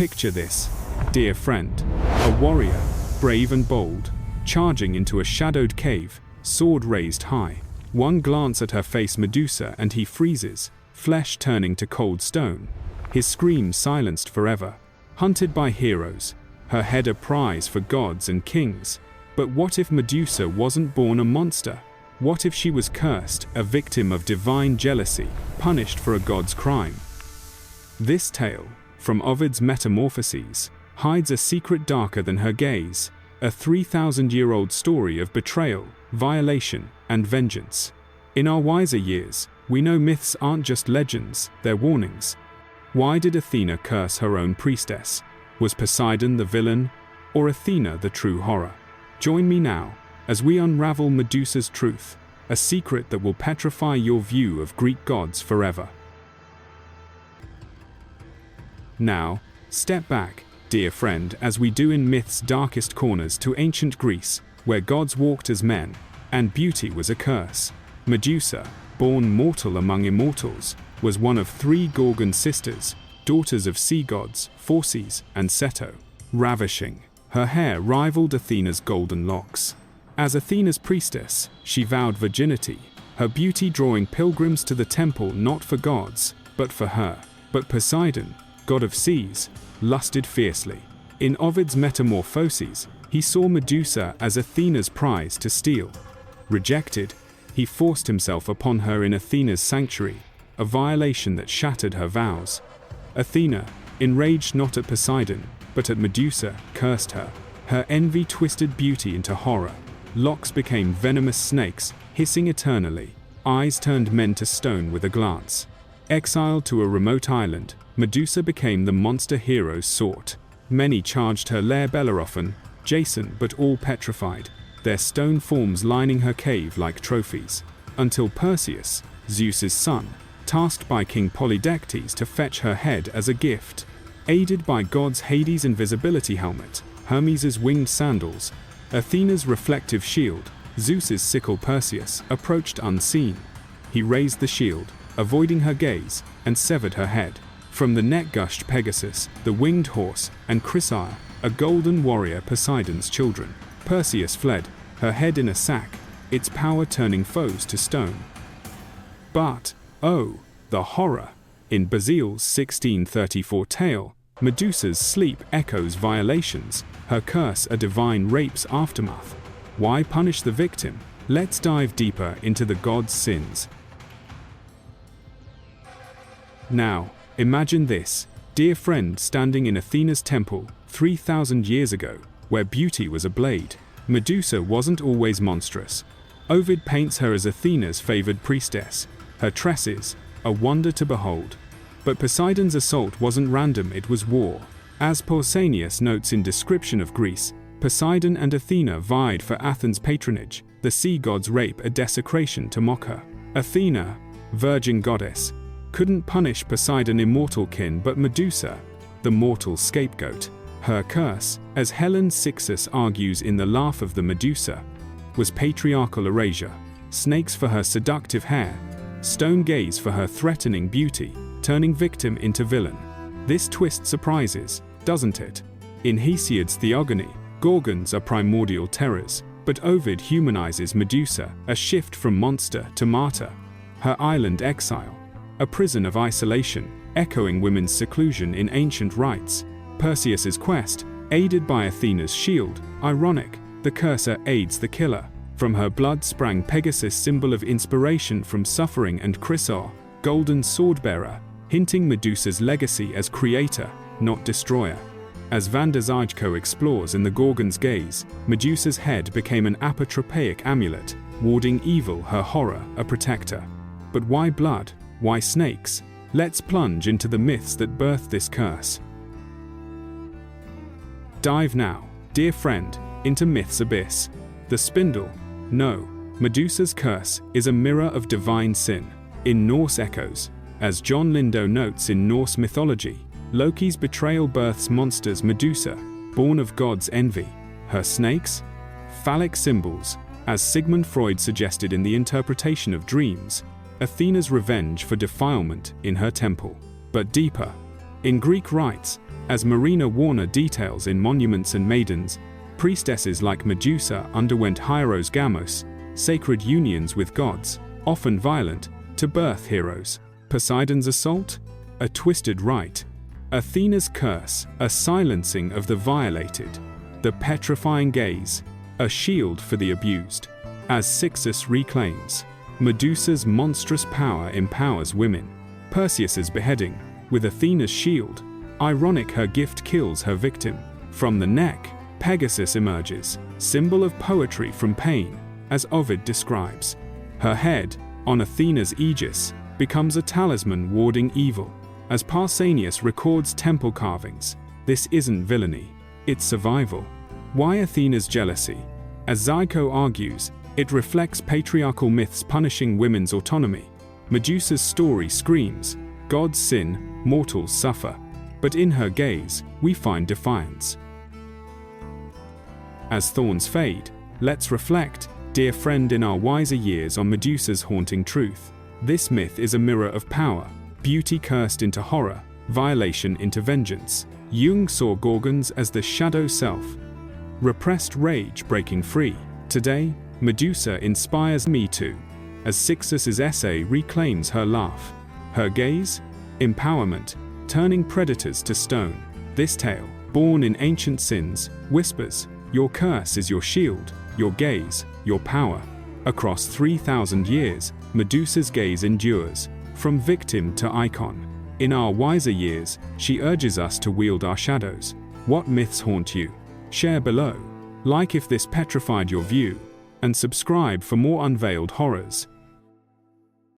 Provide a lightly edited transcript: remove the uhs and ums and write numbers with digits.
Picture this, dear friend, a warrior, brave and bold, charging into a shadowed cave, sword raised high. One glance at her face, Medusa, and he freezes, flesh turning to cold stone. His scream silenced forever. Hunted by heroes, her head a prize for gods and kings. But what if Medusa wasn't born a monster? What if she was cursed, a victim of divine jealousy, punished for a god's crime? This tale, from Ovid's Metamorphoses, hides a secret darker than her gaze, a 3,000-year-old story of betrayal, violation, and vengeance. In our wiser years, we know myths aren't just legends, they're warnings. Why did Athena curse her own priestess? Was Poseidon the villain, or Athena the true horror? Join me now, as we unravel Medusa's truth, a secret that will petrify your view of Greek gods forever. Now, step back, dear friend, as we do in myth's darkest corners, to ancient Greece, where gods walked as men, and beauty was a curse. Medusa, born mortal among immortals, was one of 3 Gorgon sisters, daughters of sea gods, Phorcys and Ceto. Ravishing, her hair rivaled Athena's golden locks. As Athena's priestess, she vowed virginity, her beauty drawing pilgrims to the temple not for gods, but for her. But Poseidon, god of seas, lusted fiercely. In Ovid's Metamorphoses, he saw Medusa as Athena's prize to steal. Rejected, he forced himself upon her in Athena's sanctuary, a violation that shattered her vows. Athena, enraged not at Poseidon, but at Medusa, cursed her. Her envy twisted beauty into horror. Locks became venomous snakes, hissing eternally. Eyes turned men to stone with a glance. Exiled to a remote island, Medusa became the monster heroes sought. Many charged her lair Bellerophon, Jason, but all petrified, their stone forms lining her cave like trophies. Until Perseus, Zeus's son, tasked by King Polydectes to fetch her head as a gift. Aided by gods Hades' invisibility helmet, Hermes' winged sandals, Athena's reflective shield, Zeus's sickle, Perseus approached unseen. He raised the shield, avoiding her gaze, and severed her head. From the neck gushed Pegasus, the winged horse, and Chrysaor, a golden warrior, Poseidon's children. Perseus fled, her head in a sack, its power turning foes to stone. But, oh, the horror! In Basil's 1634 tale, Medusa's sleep echoes violations, her curse a divine rape's aftermath. Why punish the victim? Let's dive deeper into the gods' sins. Now, imagine this, dear friend, standing in Athena's temple 3,000 years ago, where beauty was a blade. Medusa wasn't always monstrous. Ovid paints her as Athena's favored priestess, her tresses, a wonder to behold. But Poseidon's assault wasn't random, it was war. As Pausanias notes in Description of Greece, Poseidon and Athena vied for Athens' patronage, the sea god's rape a desecration to mock her. Athena, virgin goddess, couldn't punish Poseidon immortal kin, but Medusa, the mortal scapegoat. Her curse, as Helen Cixous argues in The Laugh of the Medusa, was patriarchal erasure, snakes for her seductive hair, stone gaze for her threatening beauty, turning victim into villain. This twist surprises, doesn't it? In Hesiod's Theogony, Gorgons are primordial terrors, but Ovid humanizes Medusa, a shift from monster to martyr. Her island exile, a prison of isolation, echoing women's seclusion in ancient rites. Perseus's quest, aided by Athena's shield, ironic, the cursor aids the killer. From her blood sprang Pegasus, symbol of inspiration from suffering, and Chrysaor, golden sword-bearer, hinting Medusa's legacy as creator, not destroyer. As Van der Zijlko explores in The Gorgon's Gaze, Medusa's head became an apotropaic amulet, warding evil, her horror a protector. But why blood? Why snakes? Let's plunge into the myths that birthed this curse. Dive now, dear friend, into myth's abyss. The spindle. No, Medusa's curse is a mirror of divine sin. In Norse echoes, as John Lindo notes in Norse mythology, Loki's betrayal births monsters. Medusa, born of God's envy. Her snakes? Phallic symbols, as Sigmund Freud suggested in The Interpretation of Dreams, Athena's revenge for defilement in her temple. But deeper, In Greek rites, as Marina Warner details in Monuments and Maidens, priestesses like Medusa underwent hieros, sacred unions with gods, often violent, to birth heroes. Poseidon's assault? A twisted rite. Athena's curse, a silencing of the violated. The petrifying gaze, a shield for the abused. As Cixous reclaims, Medusa's monstrous power empowers women. Perseus's beheading, with Athena's shield. Ironic, her gift kills her victim. From the neck, Pegasus emerges, symbol of poetry from pain, as Ovid describes. Her head, on Athena's aegis, becomes a talisman warding evil. As Pausanias records temple carvings, this isn't villainy, it's survival. Why Athena's jealousy? As Zyko argues, it reflects patriarchal myths punishing women's autonomy. Medusa's story screams, gods sin, mortals suffer. But in her gaze, we find defiance. As thorns fade, let's reflect, dear friend, in our wiser years on Medusa's haunting truth. This myth is a mirror of power, beauty cursed into horror, violation into vengeance. Jung saw Gorgons as the shadow self, repressed rage breaking free. Today, Medusa inspires me too, as Cixous' essay reclaims her laugh. Her gaze? Empowerment, turning predators to stone. This tale, born in ancient sins, whispers, your curse is your shield, your gaze, your power. Across 3,000 years, Medusa's gaze endures, from victim to icon. In our wiser years, she urges us to wield our shadows. What myths haunt you? Share below. Like if this petrified your view, and subscribe for more unveiled horrors.